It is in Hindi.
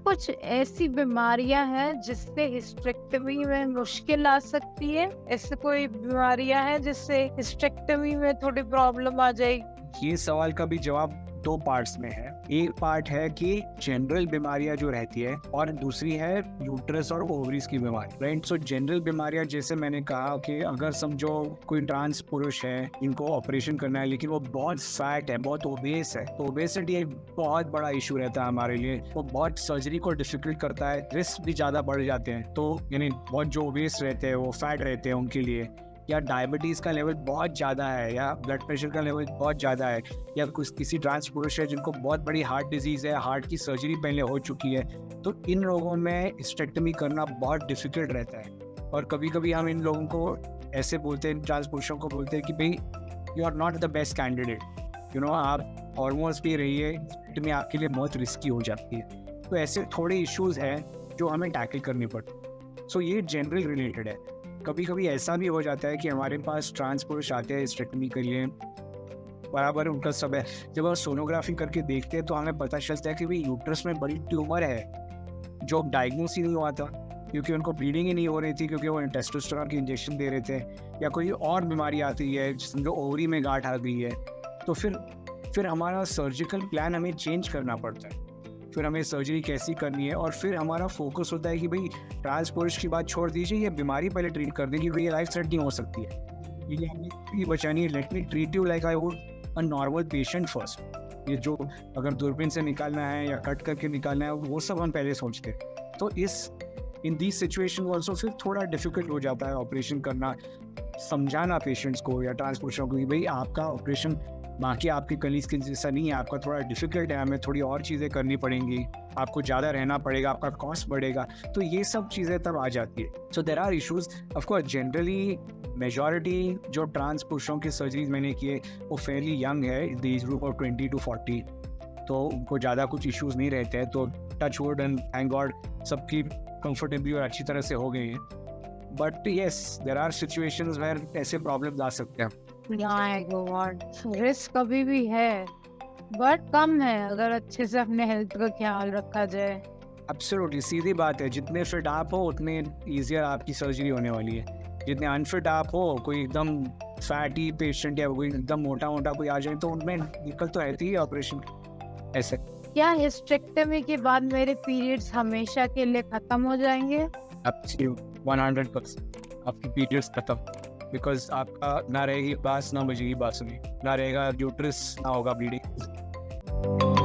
कुछ ऐसी बीमारियां हैं जिससे हिस्टेक्टमी में मुश्किल आ सकती है? ऐसे कोई बीमारियां हैं जिससे हिस्टेक्टमी में थोड़ी प्रॉब्लम आ जाएगी? ये सवाल का भी जवाब दो पार्ट्स में है। एक पार्ट है कि जनरल बीमारियां जो रहती है और दूसरी है यूट्रस और ओवरीज की बीमारी, राइट। सो जनरल बीमारियां जैसे मैंने कहा कि अगर समझो कोई ट्रांस पुरुष है, इनको ऑपरेशन करना है लेकिन वो बहुत फैट है, बहुत ओबेस है, तो ओबेसिटी एक बहुत बड़ा इशू रहता है हमारे लिए। वो बहुत सर्जरी को डिफिकल्ट करता है, रिस्क भी ज्यादा बढ़ जाते हैं। तो यानी बहुत जो ओबेस रहते हैं, वो फैट रहते हैं, उनके लिए, या डायबिटीज़ का लेवल बहुत ज़्यादा है, या ब्लड प्रेशर का लेवल बहुत ज़्यादा है, या किसी ट्रांस पुरुष है जिनको बहुत बड़ी हार्ट डिजीज़ है, हार्ट की सर्जरी पहले हो चुकी है, तो इन लोगों में हिस्टेक्टमी करना बहुत डिफ़िकल्ट रहता है। और कभी कभी हम इन लोगों को ऐसे बोलते हैं, ट्रांस पुरुषों को बोलते हैं कि भाई you are not the best candidate, आप हॉर्मोन्स पे रहिए, हिस्टेक्टमी आपके लिए बहुत रिस्की हो जाती है। तो ऐसे थोड़े इश्यूज़ हैं जो हमें टैकल करनी पड़ती। सो ये जनरल रिलेटेड है। कभी कभी ऐसा भी हो जाता है कि हमारे पास ट्रांस पुरुष आते हैं हिस्टेक्टमी के लिए, बराबर उनका सब है, जब हम सोनोग्राफी करके देखते हैं तो हमें पता चलता है कि भाई यूट्रस में बड़ी ट्यूमर है जो डायग्नोस ही नहीं हुआ था, क्योंकि उनको ब्लीडिंग ही नहीं हो रही थी, क्योंकि वो टेस्टोस्टेरोन की इंजेक्शन दे रहे थे, या कोई और बीमारी आती है जो ओवरी में गांठ आ गई है। तो फिर हमारा सर्जिकल प्लान हमें चेंज करना पड़ता है, फिर हमें सर्जरी कैसी करनी है, और फिर हमारा फोकस होता है कि भाई ट्रांस पुरुष की बात छोड़ दीजिए, ये बीमारी पहले ट्रीट कर देंगे, क्योंकि ये लाइफ थ्रेटनिंग हो सकती है, ये हमें बचानी है। Let me treat you like I would a normal patient first. ये जो अगर दूरबीन से निकालना है या कट करके निकालना है, वो सब हम पहले सोचते हैं। तो इन दिस सिचुएशन ऑल्सो फिर थोड़ा डिफिकल्ट हो जाता है ऑपरेशन करना, समझाना पेशेंट्स को या ट्रांस पुरुषों को कि भाई आपका ऑपरेशन बाकी आपके कलीग्स के जैसा नहीं है, आपका थोड़ा डिफिकल्ट है, हमें थोड़ी और चीज़ें करनी पड़ेंगी, आपको ज़्यादा रहना पड़ेगा, आपका कॉस्ट बढ़ेगा। तो ये सब चीज़ें तब आ जाती है। So there are issues. Of course generally majority जो ट्रांस पुरुषों की सर्जरीज मैंने किए वो फेयरली यंग है, the age group of 20 to 40, तो उनको ज़्यादा कुछ इश्यूज़ नहीं रहते हैं। तो touch wood and thank God सबकी कंफर्टेबली और अच्छी तरह से हो गई हैं। But yes, there are situations where ऐसे प्रॉब्लम्स आ सकते हैं। रिस्क अभी भी है बट कम है अगर अच्छे से अपने हेल्थ का ख्याल रखा जाए। एब्सोल्युटली, सीधी बात है, जितने फिट आप हो उतने ईजियर आपकी सर्जरी होने वाली है। जितने अनफिट आप हो, कोई एकदम फैटी पेशेंट या कोई एकदम मोटा कोई आ जाए, तो उनमें दिक्कत तो रहती है ऑपरेशन ऐसे। क्या हिस्टेक्टमी के बाद मेरे पीरियड्स हमेशा के लिए खत्म हो जाएंगे? एब्सोल्यूट 100% आपकी पीरियड्स खत्म, बिकॉज आपका ना रहेगी बांस, ना बजेगी बांसुरी, ना रहेगा यूट्रस, ना होगा ब्लीडिंग।